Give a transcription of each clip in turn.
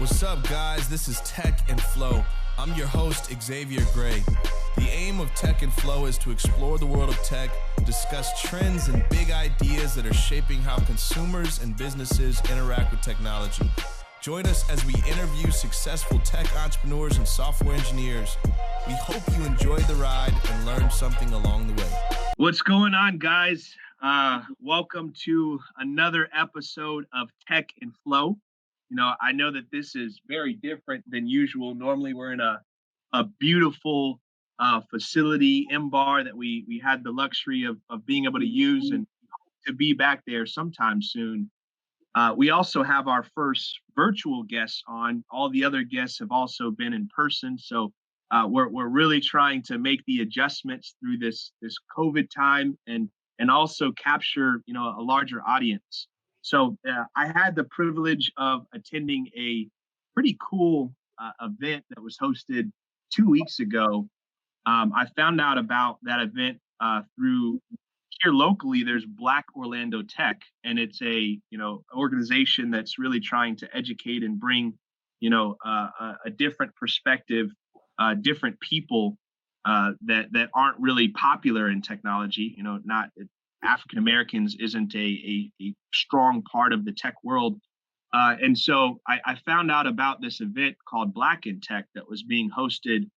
What's up, guys? This is Tech and Flow. I'm your host, Xavier Gray. The aim of Tech and Flow is to explore the world of tech, discuss trends and big ideas that are shaping how consumers and businesses interact with technology. Join us as we interview successful tech entrepreneurs and software engineers. We hope you enjoyed the ride and learned something along the way. What's going on, guys? Welcome to another episode of Tech and Flow. You know, I know that this is very different than usual. Normally, we're in a beautiful facility, M-Bar, that we had the luxury of being able to use and to be back there sometime soon. We also have our first virtual guests on. All the other guests have also been in person. So we're really trying to make the adjustments through this COVID time and also capture, you know, a larger audience. So I had the privilege of attending a pretty cool event that was hosted 2 weeks ago. I found out about that event through here locally. There's Black Orlando Tech, and it's a organization that's really trying to educate and bring a different perspective, different people that aren't really popular in technology. You know, not African Americans isn't a strong part of the tech world. And so I found out about this event called Black in Tech that was being hosted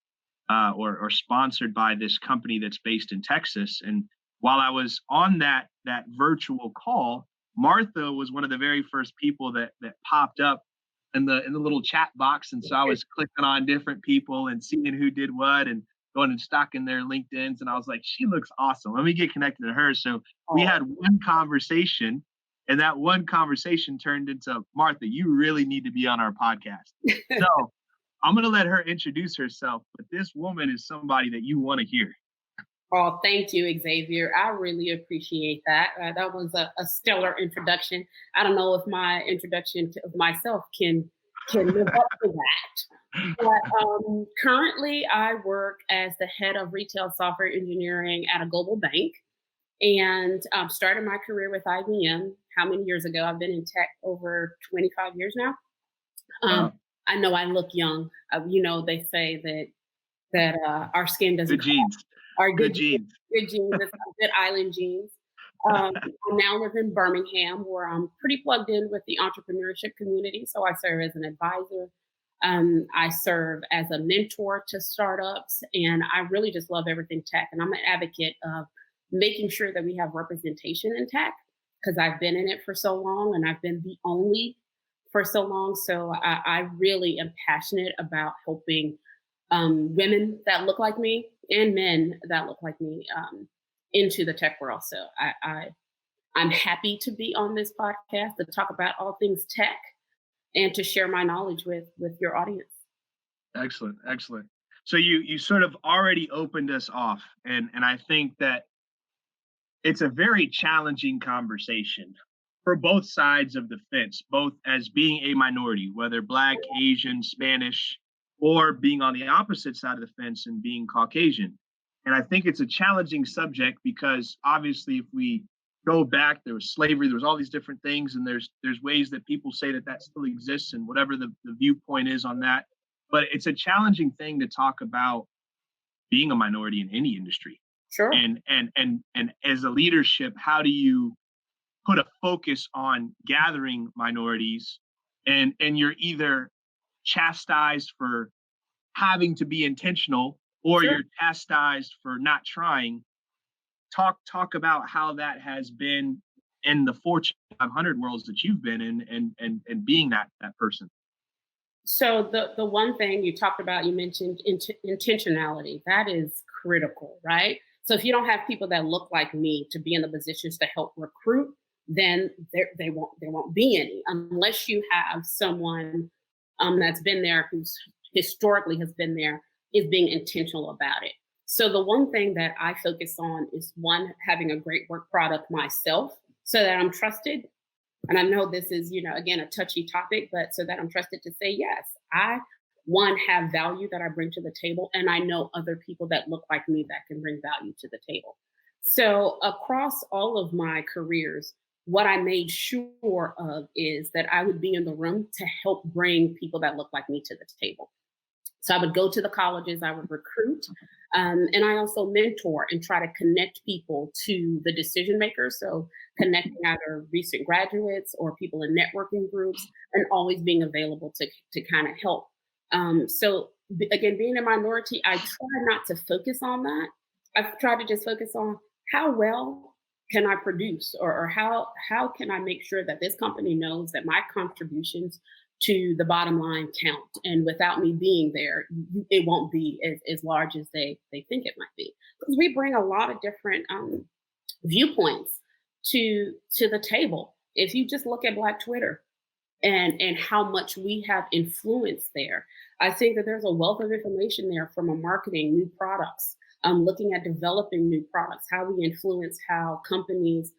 or sponsored by this company that's based in Texas. And while I was on that virtual call, Martha was one of the very first people that popped up in the little chat box. And so I was clicking on different people and seeing who did what and going and stalking their LinkedIn's. And I was like, she looks awesome. Let me get connected to her. So we had one conversation, and that one conversation turned into, Martha, you really need to be on our podcast. So I'm going to let her introduce herself, but this woman is somebody that you want to hear. Oh, thank you, Xavier. I really appreciate that. That was a stellar introduction. I don't know if my introduction of myself can live up to that. But currently, I work as the head of retail software engineering at a global bank, and started my career with IBM. How many years ago? I've been in tech over 25 years now. Wow. I know I look young. They say that our skin doesn't. Good genes. Good genes. Good island genes. I now live in Birmingham, where I'm pretty plugged in with the entrepreneurship community. So I serve as an advisor. I serve as a mentor to startups, and I really just love everything tech. And I'm an advocate of making sure that we have representation in tech, because I've been in it for so long, and I've been the only for so long. So I really am passionate about helping women that look like me and men that look like me into the tech world. So I'm happy to be on this podcast to talk about all things tech and to share my knowledge with your audience. Excellent. So you sort of already opened us off, and I think that it's a very challenging conversation for both sides of the fence, both as being a minority, whether Black, Asian, Spanish, or being on the opposite side of the fence and being Caucasian. And I think it's a challenging subject because obviously if we go back, there was slavery, there was all these different things, and there's ways that people say that still exists and whatever the viewpoint is on that. But it's a challenging thing to talk about being a minority in any industry. Sure. And as a leadership, how do you put a focus on gathering minorities and you're either chastised for having to be intentional or Sure. you're chastised for not trying. Talk about how that has been in the Fortune 500 worlds that you've been in and being that person. So the one thing you talked about, you mentioned intentionality. That is critical, right? So if you don't have people that look like me to be in the positions to help recruit, then they won't be any, unless you have someone that's been there, who's historically has been there, is being intentional about it. So the one thing that I focus on is, one, having a great work product myself so that I'm trusted. And I know this is, again, a touchy topic, but so that I'm trusted to say, yes, I, one, have value that I bring to the table. And I know other people that look like me that can bring value to the table. So across all of my careers, what I made sure of is that I would be in the room to help bring people that look like me to the table. So I would go to the colleges, I would recruit, and I also mentor and try to connect people to the decision makers. So connecting either recent graduates or people in networking groups, and always being available to kind of help. Again, being a minority, I try not to focus on that. I try to just focus on how well can I produce, or how can I make sure that this company knows that my contributions to the bottom line count, and without me being there, it won't be as large as they think it might be, because we bring a lot of different viewpoints to the table. If you just look at Black Twitter and how much we have influence there, I think that there's a wealth of information there from a marketing new products, looking at developing new products, how we influence how companies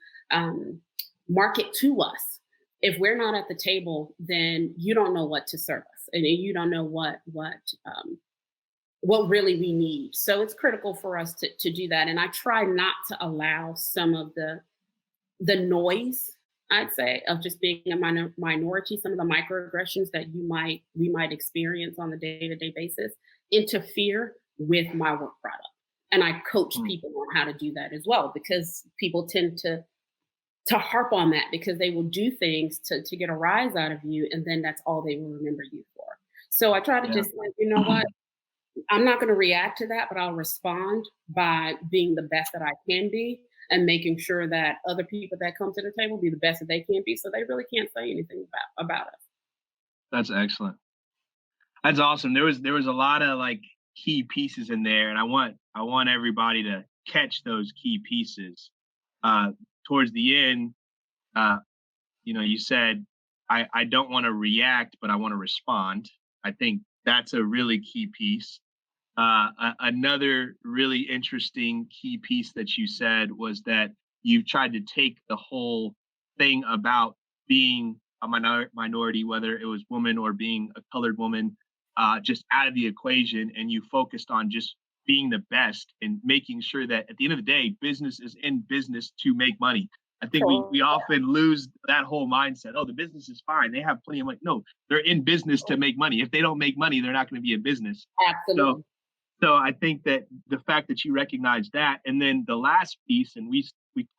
market to us. If we're not at the table, then you don't know what to serve us, and you don't know what really we need. So it's critical for us to do that. And I try not to allow some of the noise, I'd say, of just being a minority, some of the microaggressions that we might experience on a day-to-day basis, interfere with my work product. And I coach people on how to do that as well, because people tend to harp on that, because they will do things to get a rise out of you, and then that's all they will remember you for. So I try to just like, you know what, I'm not going to react to that, but I'll respond by being the best that I can be, and making sure that other people that come to the table be the best that they can be, so they really can't say anything about us. That's excellent. That's awesome. There was a lot of like key pieces in there, and I want everybody to catch those key pieces. Towards the end, you said, I don't want to react, but I want to respond. I think that's a really key piece. Another really interesting key piece that you said was that you tried to take the whole thing about being a minority, whether it was woman or being a colored woman, just out of the equation, and you focused on just being the best and making sure that at the end of the day, business is in business to make money. I think we often lose that whole mindset. Oh, the business is fine, they have plenty of money. No, they're in business to make money. If they don't make money, they're not going to be in business. Absolutely. So I think that the fact that you recognize that, and then the last piece, and we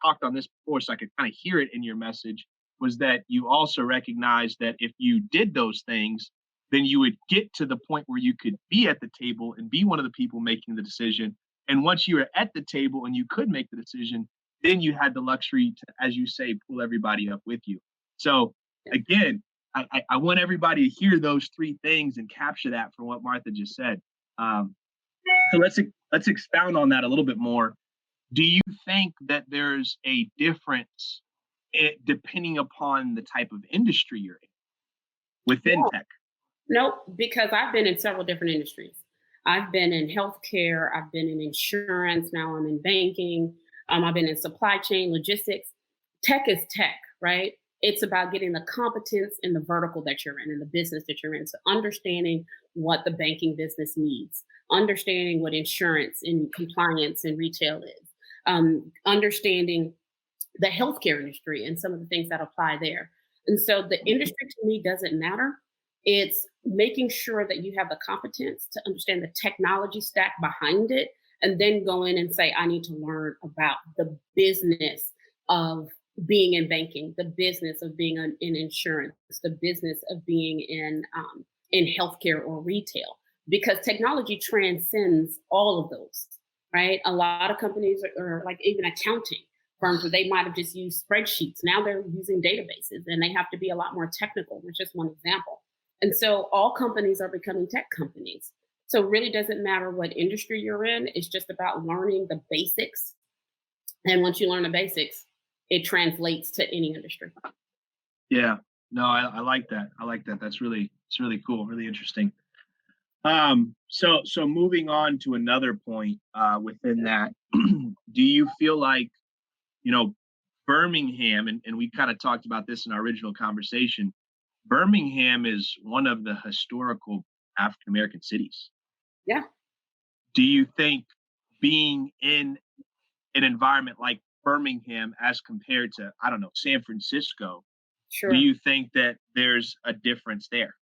talked on this before, so I could kind of hear it in your message, was that you also recognized that if you did those things, then you would get to the point where you could be at the table and be one of the people making the decision. And once you were at the table and you could make the decision, then you had the luxury to, as you say, pull everybody up with you. So again, I want everybody to hear those three things and capture that from what Martha just said. So let's expound on that a little bit more. Do you think that there's a difference depending upon the type of industry you're in within tech? Nope, because I've been in several different industries. I've been in healthcare, I've been in insurance, now I'm in banking, I've been in supply chain, logistics. Tech is tech, right? It's about getting the competence in the vertical that you're in and the business that you're in. So understanding what the banking business needs, understanding what insurance and compliance and retail is, understanding the healthcare industry and some of the things that apply there. And so the industry to me doesn't matter. It's making sure that you have the competence to understand the technology stack behind it, and then go in and say, I need to learn about the business of being in banking, the business of being in insurance, the business of being in healthcare or retail, because technology transcends all of those, right? A lot of companies are like even accounting firms where they might have just used spreadsheets. Now they're using databases, and they have to be a lot more technical. That's just one example. And so all companies are becoming tech companies. So it really doesn't matter what industry you're in. It's just about learning the basics. And once you learn the basics, it translates to any industry. Yeah, no, I like that. I like that. It's really cool, really interesting. So moving on to another point within that, do you feel like, Birmingham, and we kind of talked about this in our original conversation, Birmingham is one of the historical African-American cities. Yeah. Do you think being in an environment like Birmingham as compared to, I don't know, San Francisco, do Sure. you think that there's a difference there?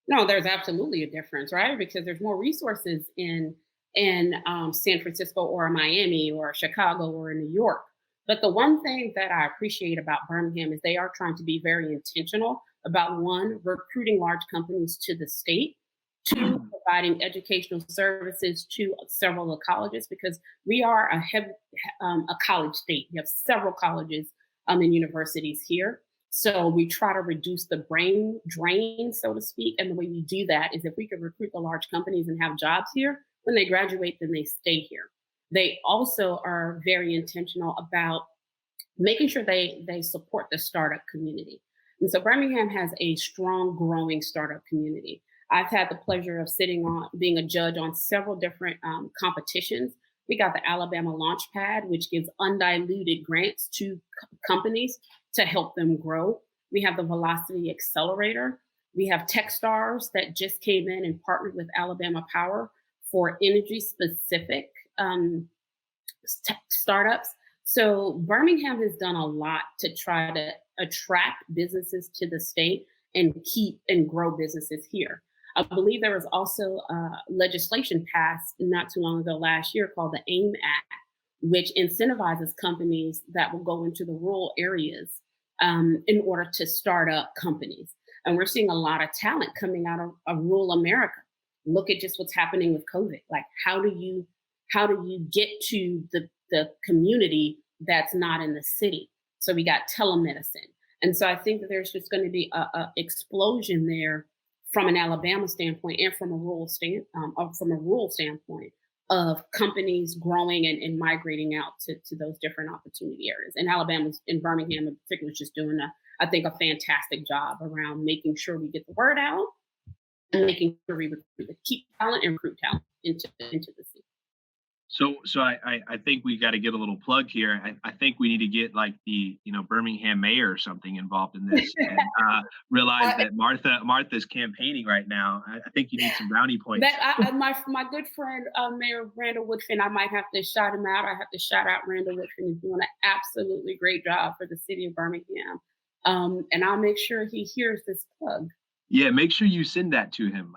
No, there's absolutely a difference, right? Because there's more resources in San Francisco or Miami or Chicago or New York. But the one thing that I appreciate about Birmingham is they are trying to be very intentional about one, recruiting large companies to the state, two, providing educational services to several of the colleges because we are a college state. We have several colleges and universities here. So we try to reduce the brain drain, so to speak. And the way we do that is if we could recruit the large companies and have jobs here, when they graduate, then they stay here. They also are very intentional about making sure they support the startup community. And so Birmingham has a strong, growing startup community. I've had the pleasure of being a judge on several different competitions. We got the Alabama Launchpad, which gives undiluted grants to companies to help them grow. We have the Velocity Accelerator. We have Techstars that just came in and partnered with Alabama Power for energy specific startups. So Birmingham has done a lot to try to attract businesses to the state and keep and grow businesses here. I believe there was also legislation passed not too long ago last year called the AIM Act, which incentivizes companies that will go into the rural areas in order to start up companies. And we're seeing a lot of talent coming out of rural America. Look at just what's happening with COVID. Like, how do you get to the community that's not in the city? So we got telemedicine. And so I think that there's just going to be a explosion there from an Alabama standpoint and from a rural standpoint of companies growing and migrating out to those different opportunity areas. And Alabama's in Birmingham in particular is just doing I think a fantastic job around making sure we get the word out and making sure we keep talent and recruit talent into the city. So I think we got to get a little plug here. I think we need to get like the Birmingham mayor or something involved in this and realize that Martha's campaigning right now. I think you need some brownie points. My good friend Mayor Randall Woodfin, I might have to shout him out. I have to shout out Randall Woodfin. He's doing an absolutely great job for the city of Birmingham, and I'll make sure he hears this plug. Yeah, make sure you send that to him.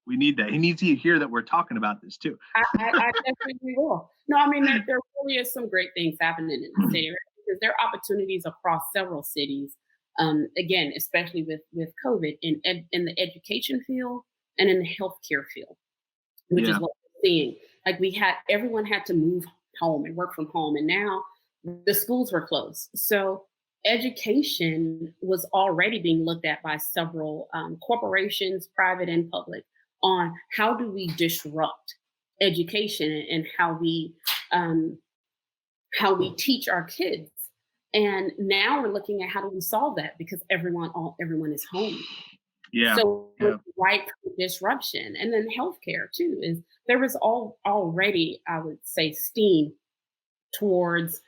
We need that. He needs to hear that we're talking about this too. I definitely will. No, I mean there really is some great things happening in the city, right? Because there are opportunities across several cities. Again, especially with COVID in the education field and in the healthcare field, which is what we're seeing. Like everyone had to move home and work from home, and now the schools were closed. So education was already being looked at by several corporations, private and public, on how do we disrupt education and how we teach our kids. And now we're looking at how do we solve that because everyone is home. Yeah. So right disruption, and then healthcare too is there was already, I would say, steam towards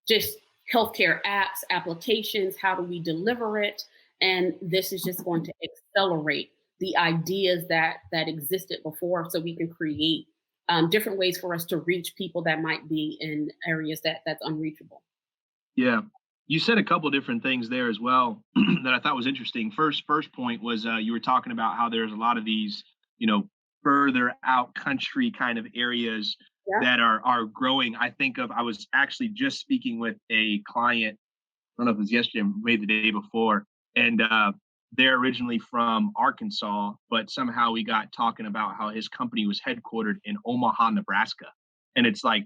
just healthcare apps, applications, how do we deliver it? And this is just going to accelerate the ideas that existed before so we can create different ways for us to reach people that might be in areas that's unreachable. Yeah. You said a couple different things there as well that I thought was interesting. First point was you were talking about how there's a lot of these, further out country kind of areas that are growing. I was actually just speaking with a client, I don't know if it was yesterday, maybe the day before, and they're originally from Arkansas, but somehow we got talking about how his company was headquartered in Omaha, Nebraska. And it's like,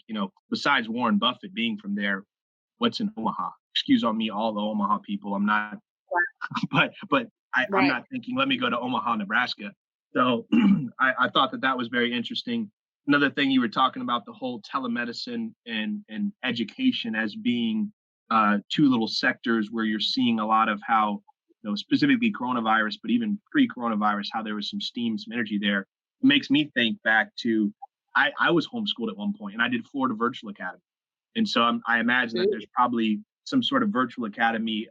besides Warren Buffett being from there, what's in Omaha? Excuse on me, all the Omaha people. I'm not, but I'm not thinking, let me go to Omaha, Nebraska. So I thought that was very interesting. Another thing you were talking about, the whole telemedicine and education as being two little sectors where you're seeing a lot of how, specifically coronavirus, but even pre-coronavirus, how there was some steam, some energy there. It makes me think back to, I was homeschooled at one point and I did Florida Virtual Academy. And so I imagine that there's probably some sort of virtual academy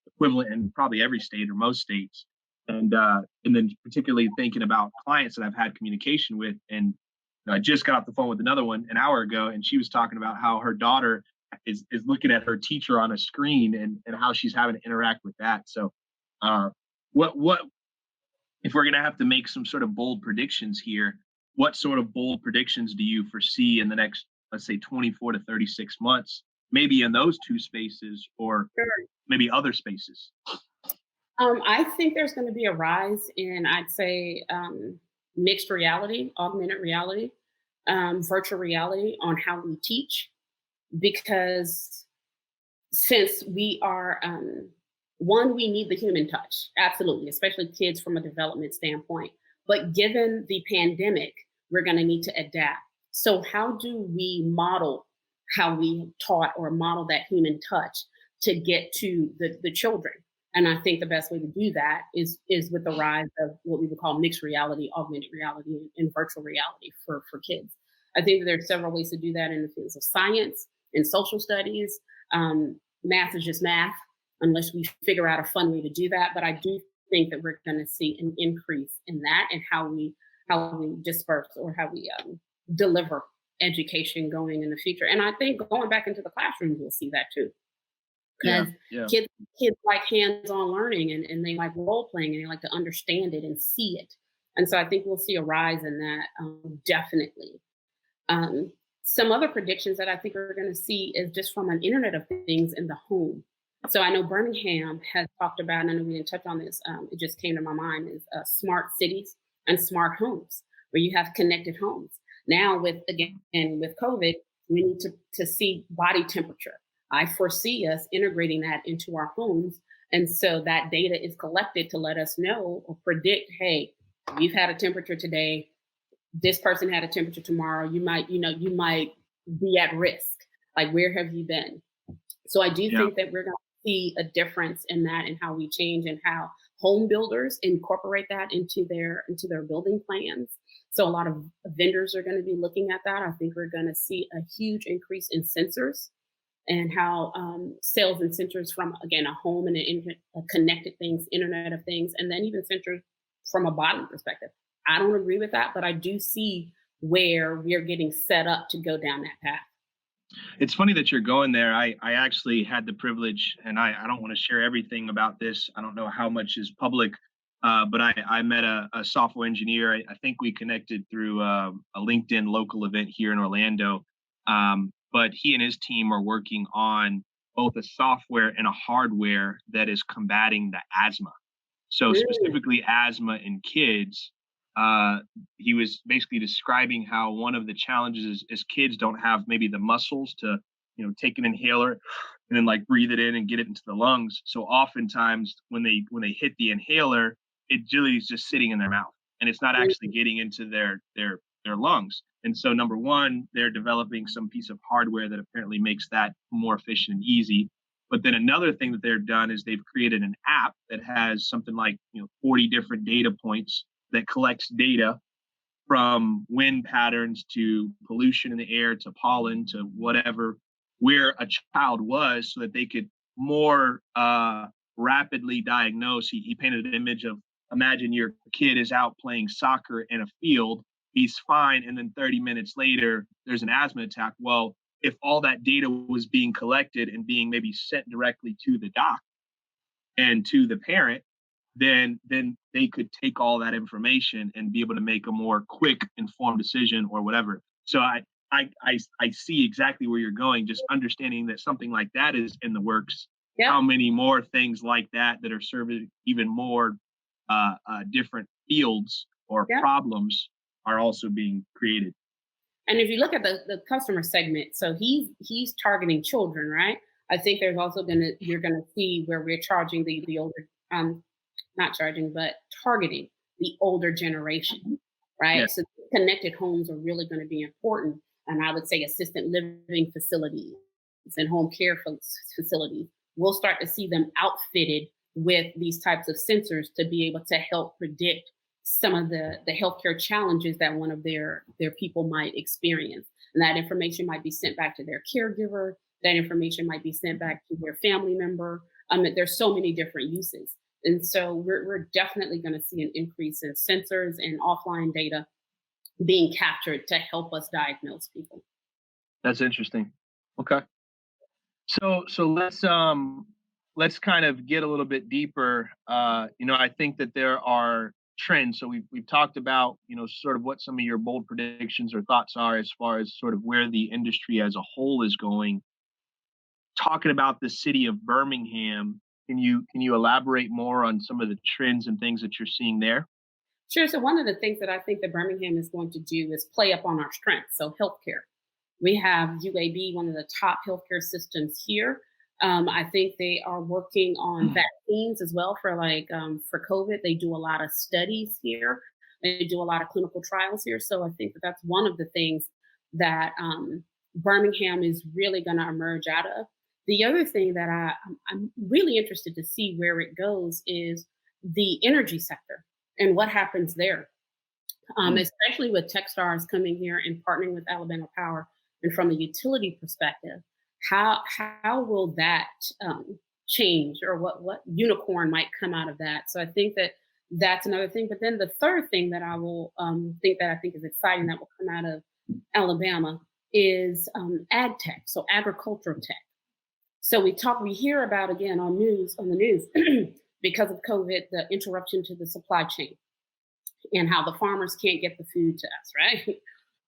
equivalent in probably every state or most states. And then particularly thinking about clients that I've had communication with, and I just got off the phone with another one an hour ago, and she was talking about how her daughter is looking at her teacher on a screen, and how she's having to interact with that. So what if we're going to have to make some sort of bold predictions here, what sort of bold predictions do you foresee in the next, let's say, 24 to 36 months, maybe in those two spaces, or maybe other spaces? I think there's going to be a rise in, I'd say, mixed reality, augmented reality, virtual reality on how we teach, because since we are, one, we need the human touch, absolutely, especially kids from a development standpoint. But given the pandemic, we're going to need to adapt. So how do we model how we taught, or model that human touch to get to the children? And I think the best way to do that is with the rise of what we would call mixed reality, augmented reality, and virtual reality for kids. I think that there are several ways to do that in the fields of science and social studies. Math is just math, unless we figure out a fun way to do that. But I do think that we're going to see an increase in that, and how we disperse, or how we deliver education going in the future. And I think going back into the classroom, we'll see that too. Because kids like hands-on learning, and they like role playing, and they like to understand it and see it. And so I think we'll see a rise in that, definitely. Some other predictions that I think we're going to see is just from an Internet of Things in the home. So I know Birmingham has talked about, and I know we didn't touch on this, it just came to my mind, is smart cities and smart homes, where you have connected homes. Now with COVID, we need to see body temperature. I foresee us integrating that into our homes. And so that data is collected to let us know or predict, hey, you've had a temperature today, this person had a temperature tomorrow, you might be at risk. Like, where have you been? So I do think that we're going to see a difference in that, and how we change, and how home builders incorporate that into their building plans. So a lot of vendors are going to be looking at that. I think we're going to see a huge increase in sensors, and how sales and sensors from, again, a home and a connected things, Internet of Things, and then even sensors from a body perspective. I don't agree with that, but I do see where we're getting set up to go down that path. It's funny that you're going there. I actually had the privilege, and I don't want to share everything about this. I don't know how much is public, but I met a software engineer. I think we connected through a LinkedIn local event here in Orlando. But he and his team are working on both a software and a hardware that is combating the asthma. So specifically asthma in kids. He was basically describing how one of the challenges is kids don't have maybe the muscles to, take an inhaler and then like breathe it in and get it into the lungs. So oftentimes when they hit the inhaler, it really is just sitting in their mouth, and it's not actually getting into their lungs. And so number one, they're developing some piece of hardware that apparently makes that more efficient and easy. But then another thing that they've done is they've created an app that has something like 40 different data points that collects data from wind patterns to pollution in the air to pollen to whatever, where a child was, so that they could more rapidly diagnose. He painted an image of, imagine your kid is out playing soccer in a field, he's fine, and then 30 minutes later, there's an asthma attack. Well, if all that data was being collected and being maybe sent directly to the doc and to the parent, then they could take all that information and be able to make a more quick, informed decision or whatever. So I see exactly where you're going, just understanding that something like that is in the works. Yeah. How many more things like that are serving even more different fields or problems are also being created. And if you look at the customer segment, so he's targeting children, right? I think there's also you're gonna see where we're charging the older, not charging, but targeting the older generation, right? Yes. So connected homes are really going to be important. And I would say assisted living facilities and home care facilities, we'll start to see them outfitted with these types of sensors to be able to help predict some of the healthcare challenges that one of their people might experience. And that information might be sent back to their caregiver. That information might be sent back to their family member. There's so many different uses. And so we're definitely going to see an increase in sensors and offline data being captured to help us diagnose people. That's interesting. Okay. So let's kind of get a little bit deeper. I think that there are trends. So we've talked about, sort of what some of your bold predictions or thoughts are as far as sort of where the industry as a whole is going. Talking about the city of Birmingham, can you elaborate more on some of the trends and things that you're seeing there? Sure. So one of the things that I think that Birmingham is going to do is play up on our strengths. So healthcare. We have UAB, one of the top healthcare systems here. I think they are working on vaccines as well for COVID. They do a lot of studies here. They do a lot of clinical trials here. So I think that that's one of the things that Birmingham is really going to emerge out of. The other thing that I'm really interested to see where it goes is the energy sector and what happens there, Mm, especially with Techstars coming here and partnering with Alabama Power. And from a utility perspective, how will that change, or what unicorn might come out of that? So I think that that's another thing. But then the third thing that I think is exciting that will come out of Alabama is ag tech, so agricultural tech. So we hear about again on the news because of COVID, the interruption to the supply chain and how the farmers can't get the food to us, right?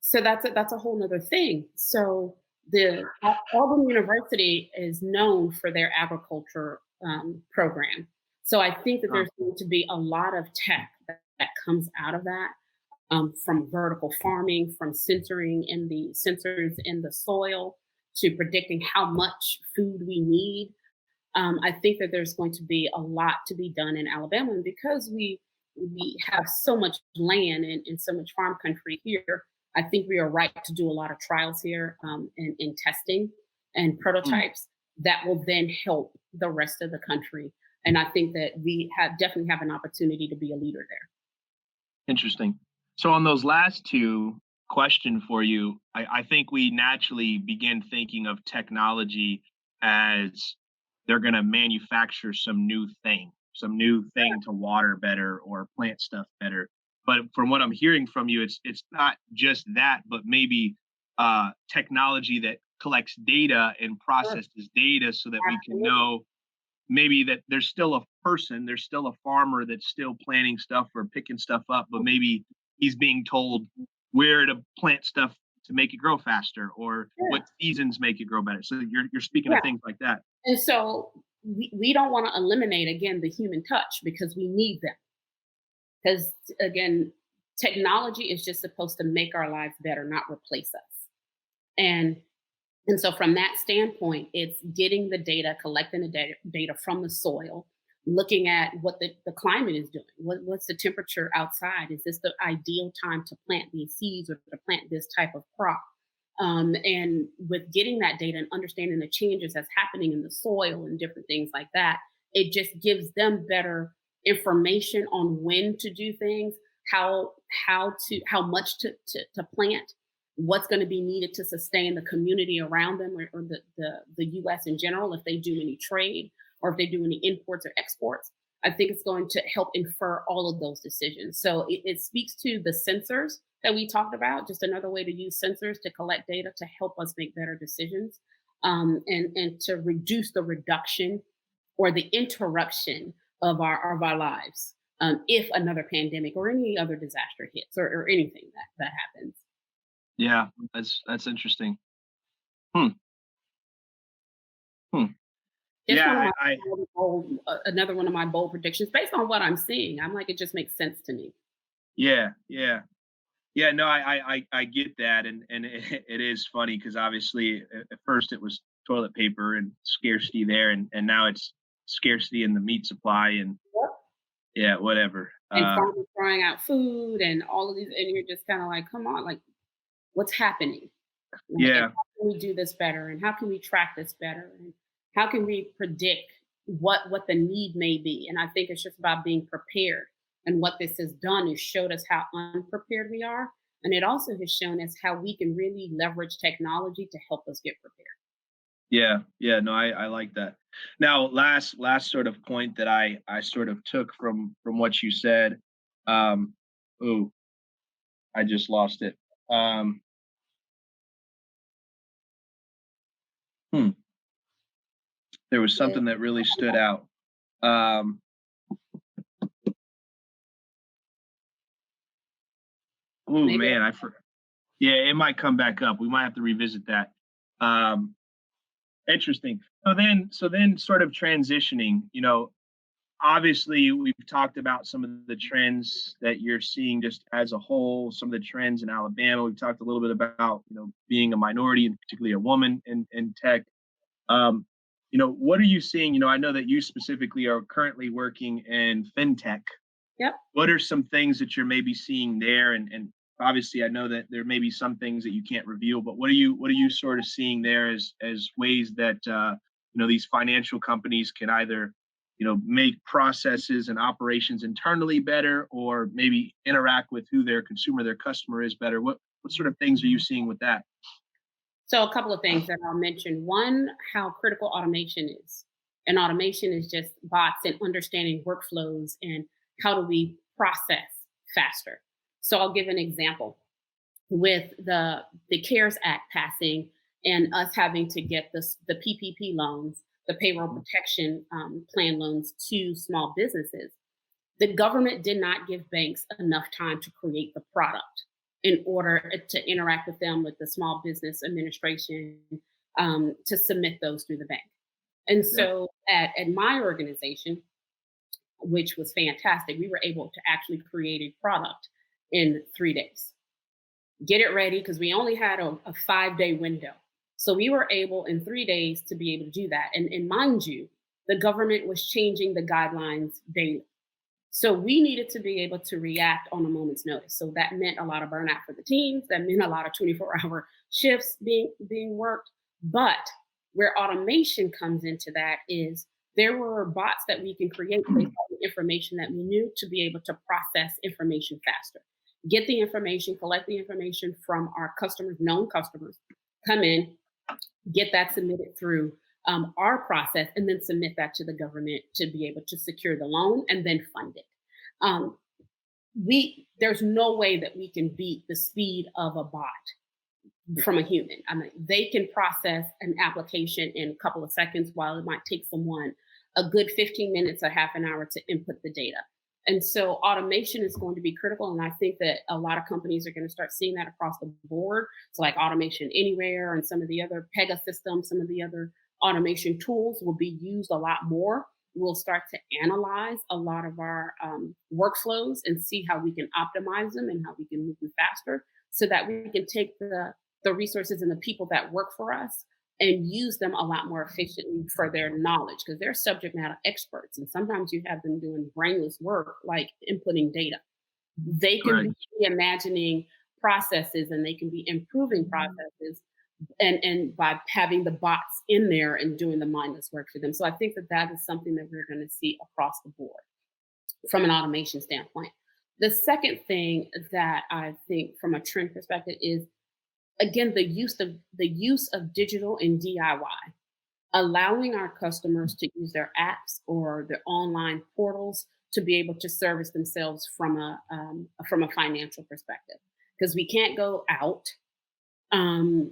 So that's a whole nother thing. So the Auburn University is known for their agriculture program. So I think that huh, there's going to be a lot of tech that comes out of that, from vertical farming, from sensors in the soil to predicting how much food we need. I think that there's going to be a lot to be done in Alabama, and because we have so much land and so much farm country here, I think we are right to do a lot of trials here, and testing and mm, prototypes that will then help the rest of the country. And I think that definitely have an opportunity to be a leader there. interesting. So on those last two, question for you, I think we naturally begin thinking of technology as they're going to manufacture some new thing to water better or plant stuff better. But from what I'm hearing from you, it's not just that, but maybe technology that collects data and Sure. processes data so that we can Absolutely. know maybe that there's still a person, there's still a farmer that's still planting stuff or picking stuff up, but maybe he's being told where to plant stuff to make it grow faster or what Yeah. seasons make it grow better. So you're speaking of Yeah. things like that. And so we don't want to eliminate again the human touch because we need them. Because again, technology is just supposed to make our lives better, not replace us. And and so from that standpoint, it's getting the data, collecting the data from the soil, looking at what the climate is doing. What's the temperature outside? Is this the ideal time to plant these seeds or to plant this type of crop? And with getting that data and understanding the changes that's happening in the soil and different things like that, it just gives them better information on when to do things, how how much to plant, what's going to be needed to sustain the community around them, or the US in general, if they do any trade or if they do any imports or exports. I think it's going to help infer all of those decisions. So it speaks to the sensors that we talked about, just another way to use sensors to collect data to help us make better decisions, and to reduce the reduction or the interruption of our lives, if another pandemic or any other disaster hits, or anything that happens. Yeah, that's interesting. Hmm. Hmm. Just Yeah, one of my I another one of my bold predictions based on what I'm seeing. I'm like, it just makes sense to me. yeah, yeah. Yeah, no, I get that, and it is funny because obviously at first it was toilet paper and scarcity there, and now it's scarcity in the meat supply, and Yep. yeah, whatever. And farmers throwing out food and all of these, and you're just kind of like, come on, like, what's happening? Like, and Yeah, how can we do this better? And how can we track this better? And how can we predict what the need may be? And I think it's just about being prepared. And what this has done is showed us how unprepared we are. And it also has shown us how we can really leverage technology to help us get prepared. yeah, yeah. No, I like that. Now, last sort of point that I sort of took from what you said. Um, ooh, I just lost it. Hmm. There was something that really stood out. Um, oh Maybe. man, yeah, it might come back up. We might have to revisit that. Um, Interesting. So then sort of transitioning, obviously we've talked about some of the trends that you're seeing just as a whole, some of the trends in Alabama. We've talked a little bit about, being a minority and particularly a woman in tech. Um, what are you seeing? I know that you specifically are currently working in fintech. Yep. What are some things that you're maybe seeing there? And obviously I know that there may be some things that you can't reveal, but what are you sort of seeing there as ways that these financial companies can either make processes and operations internally better, or maybe interact with who their customer is better? What sort of things are you seeing with that? So a couple of things that I'll mention. One, how critical automation is. And automation is just bots and understanding workflows and how do we process faster. So I'll give an example with the CARES Act passing and us having to get the PPP loans, the payroll protection plan loans to small businesses. The government did not give banks enough time to create the product in order to interact with them with the Small Business Administration to submit those through the bank. And so at my organization, which was fantastic, we were able to actually create a product in 3 days. Get it ready, because we only had a 5-day window. So we were able in 3 days to be able to do that. And mind you, the government was changing the guidelines daily. So we needed to be able to react on a moment's notice. So that meant a lot of burnout for the teams. That meant a lot of 24-hour shifts being worked. But where automation comes into that is there were bots that we can create based on the information that we knew to be able to process information faster. Get the information, collect the information from our customers, known customers, come in, get that submitted through our process, and then submit that to the government to be able to secure the loan and then fund it. There's no way that we can beat the speed of a bot from a human. I mean, they can process an application in a couple of seconds, while it might take someone a good 15 minutes or half an hour to input the data. And so automation is going to be critical. And I think that a lot of companies are going to start seeing that across the board. So like Automation Anywhere and some of the other Pega systems, some of the other automation tools will be used a lot more. We'll start to analyze a lot of our workflows and see how we can optimize them and how we can move them faster, so that we can take the resources and the people that work for us and use them a lot more efficiently for their knowledge, because they're subject matter experts. And sometimes you have them doing brainless work like inputting data. They can be imagining processes, and they can be improving processes, and by having the bots in there and doing the mindless work for them. So I think that is something that we're going to see across the board from an automation standpoint. The second thing that I think from a trend perspective is, again, the use of digital and DIY, allowing our customers to use their apps or their online portals to be able to service themselves from a financial perspective, because we can't go out, and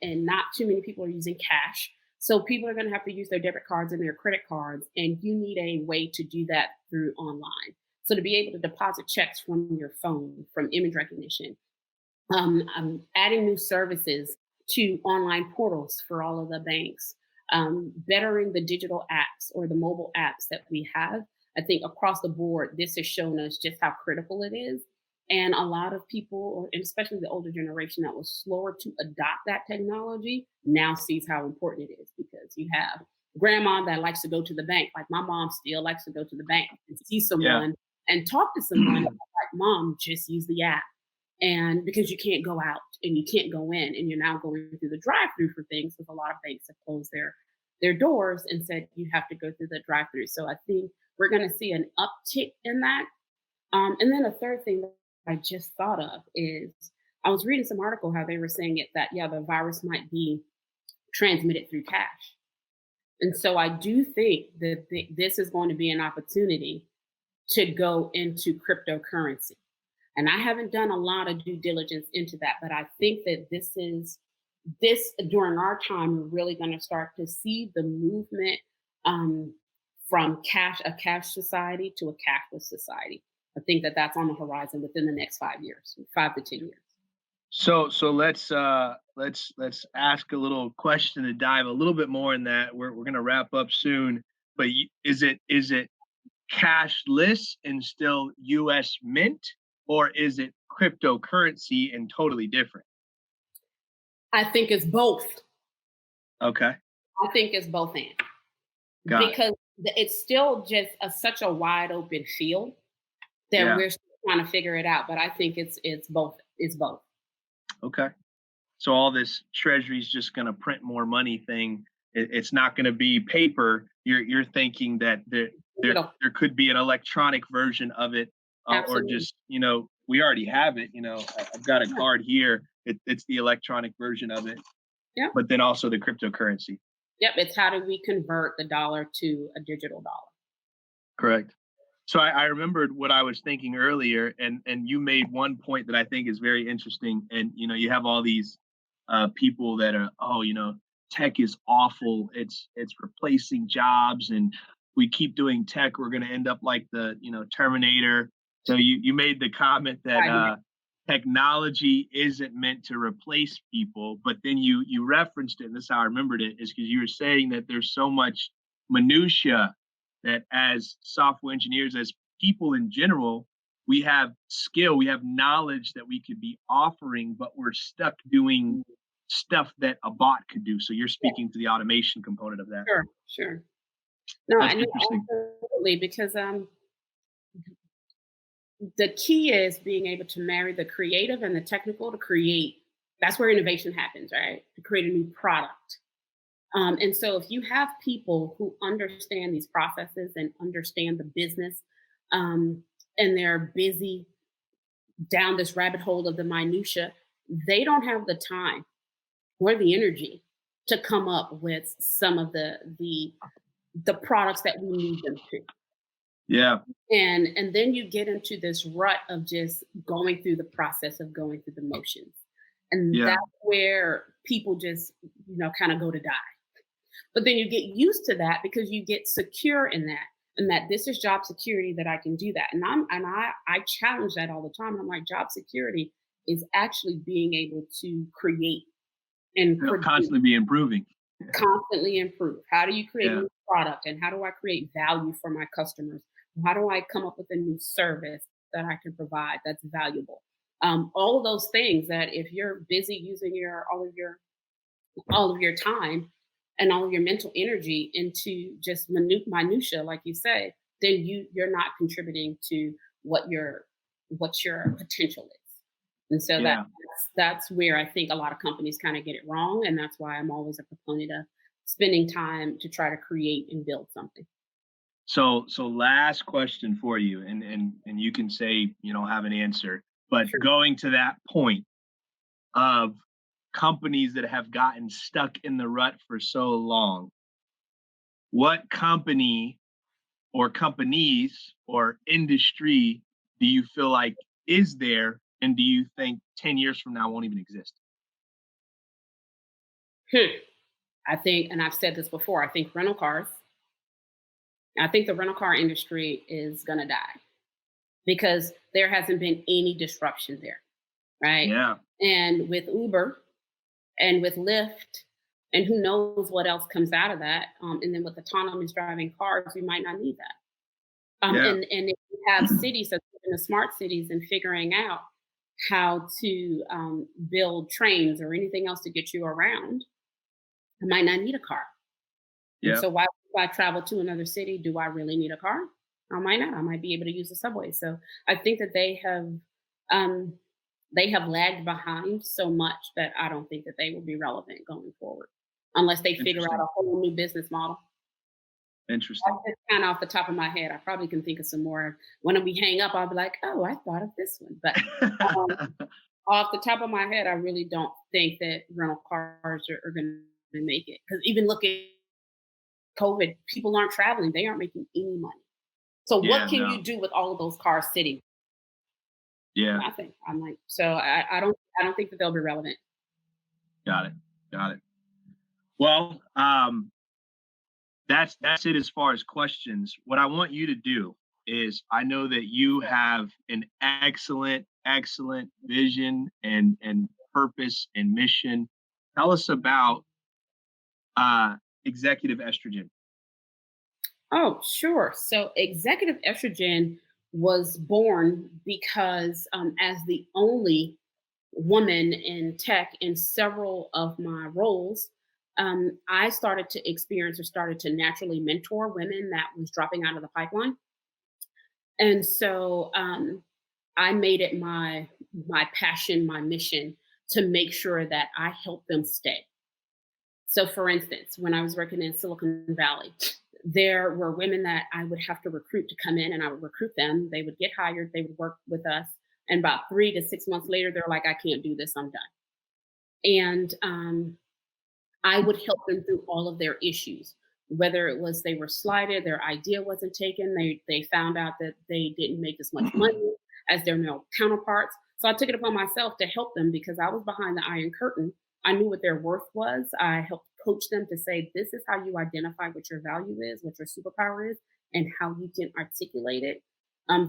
not too many people are using cash. So people are going to have to use their debit cards and their credit cards, and you need a way to do that through online. So to be able to deposit checks from your phone, from image recognition, adding new services to online portals for all of the banks, bettering the digital apps or the mobile apps that we have. I think across the board, this has shown us just how critical it is. And a lot of people, and especially the older generation that was slower to adopt that technology, now sees how important it is, because you have grandma that likes to go to the bank. Like my mom still likes to go to the bank and see someone and talk to someone. Like, Mom, just use the app. And because you can't go out and you can't go in, and you're now going through the drive-through for things, because a lot of banks have closed their doors and said you have to go through the drive-through. So I think we're going to see an uptick in that. And then a third thing that I just thought of is, I was reading some article how they were saying that the virus might be transmitted through cash. And so I do think that this is going to be an opportunity to go into cryptocurrency. And I haven't done a lot of due diligence into that, but I think that this during our time, we're really going to start to see the movement um, from a cash society to a cashless society. I think that that's on the horizon within the next 5 years, 5 to 10 years. So let's ask a little question to dive a little bit more in that. We're gonna wrap up soon, but is it cashless and still U.S. mint, or is it cryptocurrency and totally different? I think it's both. Okay, I think it's both and got it. because it's still just such a wide open field that Yeah. we're still trying to figure it out. But I think it's both. It's both. Okay. So all this treasury's just going to print more money thing. It's not going to be paper. You're thinking that there could be an electronic version of it, or Absolutely. just we already have it. I've got a card here. It's the electronic version of it. Yeah. But then also the cryptocurrency. Yep. It's how do we convert the dollar to a digital dollar? Correct. So I remembered what I was thinking earlier, and you made one point that I think is very interesting. And you have all these people that are, tech is awful. It's replacing jobs, and we keep doing tech, we're going to end up like the Terminator. So you made the comment that technology isn't meant to replace people, but then you referenced it, and this is how I remembered it, is because you were saying that there's so much minutia that as software engineers, as people in general, we have skill, we have knowledge that we could be offering, but we're stuck doing stuff that a bot could do. So you're speaking to the automation component of that. Sure. No, That's I know interesting. absolutely because the key is being able to marry the creative and the technical to create. That's where innovation happens, right? To create a new product. And so if you have people who understand these processes and understand the business, and they're busy down this rabbit hole of the minutia, they don't have the time or the energy to come up with some of the products that we need them to. Yeah. And then you get into this rut of just going through the process of going through the motions. And Yeah. that's where people just, kind of go to die. But then you get used to that because you get secure in that, and that this is job security, that I can do that. And I challenge that all the time. I'm like, job security is actually being able to create and Constantly be improving. constantly improve. How do you create Yeah. a new product, and how do I create value for my customers? How do I come up with a new service that I can provide that's valuable? All of those things that if you're busy using all of your time and all of your mental energy into just minutia, like you say, then you're not contributing to what your potential is. And so Yeah. that's where I think a lot of companies kind of get it wrong, and that's why I'm always a proponent of spending time to try to create and build something. So last question for you, and you can say you don't have an answer, but Sure. going to that point of companies that have gotten stuck in the rut for so long, what company or companies or industry do you feel like is there, and do you think 10 years from now won't even exist? I think, and I've said this before, I think rental cars. I think the rental car industry is going to die because there hasn't been any disruption there, right? Yeah. And with Uber and with Lyft, and who knows what else comes out of that. And then with autonomous driving cars, we might not need that. Yeah. And if you have cities, in the smart cities, and figuring out how to build trains or anything else to get you around, I might not need a car. And Yeah. so why would I travel to another city? Do I really need a car? I might not. I might be able to use the subway. So I think that they have lagged behind so much that I don't think that they will be relevant going forward unless they figure out Interesting. a whole new business model. Interesting. That's just kind of off the top of my head. I probably can think of some more. When we hang up, I'll be like, oh, I thought of this one. But off the top of my head, I really don't think that rental cars are going to make it. Because even look at COVID, people aren't traveling. They aren't making any money. So Yeah, what can no. you do with all of those cars sitting? Yeah. Nothing. I'm like, so I don't think that they'll be relevant. Got it. Got it. Well, that's it as far as questions. What I want you to do is, I know that you have an excellent vision and purpose and mission. Tell us about executive estrogen. Oh, sure. So executive estrogen was born because as the only woman in tech in several of my roles, I started to experience or started to naturally mentor women that was dropping out of the pipeline. And so I made it my passion, my mission to make sure that I help them stay. So, for instance, when I was working in Silicon Valley, there were women that I would have to recruit to come in, and I would recruit them. They would get hired, they would work with us. And about 3 to 6 months later, they're like, I can't do this, I'm done. And I would help them through all of their issues, whether it was they were slighted, their idea wasn't taken, they found out that they didn't make as much money as their male counterparts. So I took it upon myself to help them because I was behind the iron curtain. I knew what their worth was. I helped coach them to say, this is how you identify what your value is, what your superpower is, and how you can articulate it.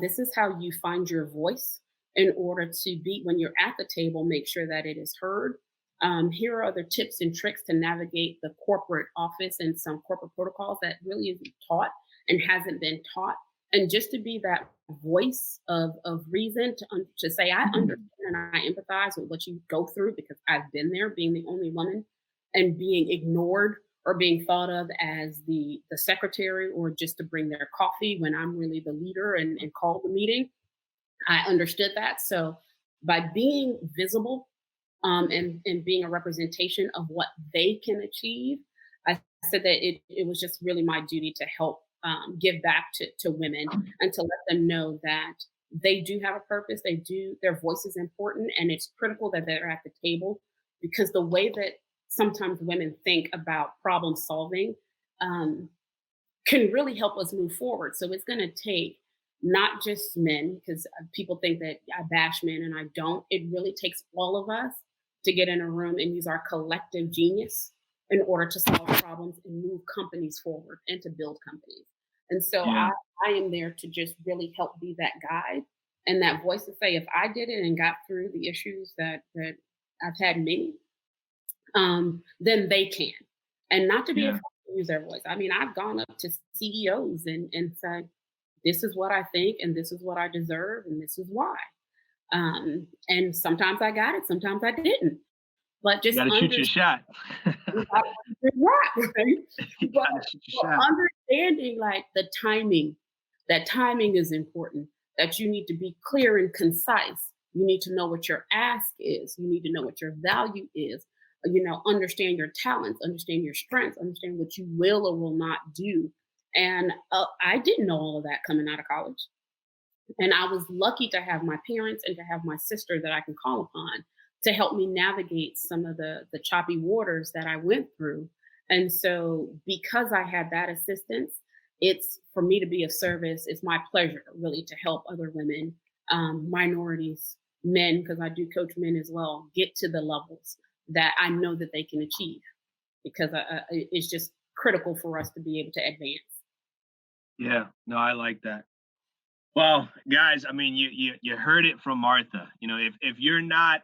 This is how you find your voice in order to be, when you're at the table, make sure that it is heard. Here are other tips and tricks to navigate the corporate office and some corporate protocols that really isn't taught and hasn't been taught. And just to be that voice of reason to say, I understand and I empathize with what you go through because I've been there, being the only woman and being ignored or being thought of as the secretary or just to bring their coffee when I'm really the leader and call the meeting. I understood that. So by being visible and being a representation of what they can achieve, I said that it was just really my duty to help give back to women and to let them know that they do have a purpose. Their voice is important, and it's critical that they're at the table because the way that sometimes women think about problem solving can really help us move forward. So it's going to take not just men, because people think that I bash men and I don't. It really takes all of us to get in a room and use our collective genius in order to solve problems and move companies forward and to build companies. And so Yeah. I am there to just really help be that guide and that voice to say, if I did it and got through the issues that I've had many, then they can. And not to be Yeah. afraid to use their voice. I mean, I've gone up to CEOs and said, this is what I think, and this is what I deserve, and this is why. And sometimes I got it, sometimes I didn't. But You just gotta shoot your shot. right? You But, gotta shoot your but shot. understanding like the timing, that timing is important, that you need to be clear and concise. You need to know what your ask is. You need to know what your value is. Understand your talents, understand your strengths, understand what you will or will not do. And I didn't know all of that coming out of college. And I was lucky to have my parents and to have my sister that I can call upon to help me navigate some of the choppy waters that I went through. And so because I had that assistance, it's for me to be of service. It's my pleasure really to help other women, minorities, men, because I do coach men as well, get to the levels that I know that they can achieve because it's just critical for us to be able to advance. Yeah. No, I like that. Well, guys, I mean, you heard it from Martha. If you're not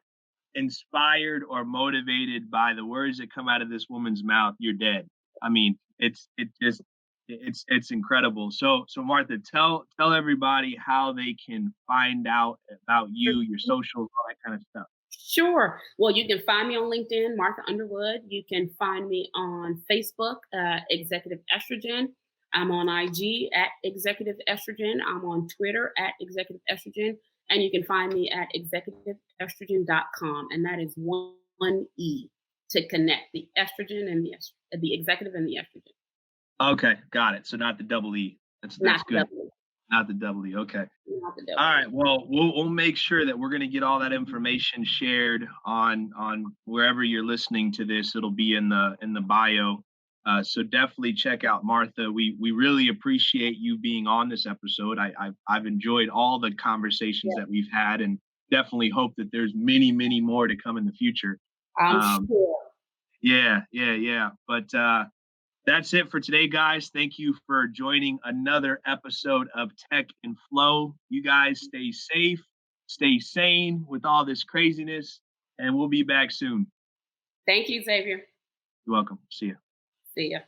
inspired or motivated by the words that come out of this woman's mouth, you're dead. I mean, it's incredible. So Martha, tell everybody how they can find out about you, your socials, all that kind of stuff. Sure. Well, you can find me on LinkedIn, Martha Underwood. You can find me on Facebook, Executive Estrogen. I'm on IG at Executive Estrogen. I'm on Twitter at Executive Estrogen. And you can find me at executiveestrogen.com. And that is one E to connect the estrogen and the executive and the estrogen. Okay, got it. So not the double E. That's Not good. double. Not the double E. Okay. Not the double. All right. Well, we'll make sure that we're going to get all that information shared on wherever you're listening to this. It'll be in the bio. So definitely check out Martha. We really appreciate you being on this episode. I've enjoyed all the conversations that we've had, and definitely hope that there's many, many more to come in the future. I'm sure. Yeah. But that's it for today, guys. Thank you for joining another episode of Tech and Flow. You guys stay safe, stay sane with all this craziness, and we'll be back soon. Thank you, Xavier. You're welcome. See ya. See ya.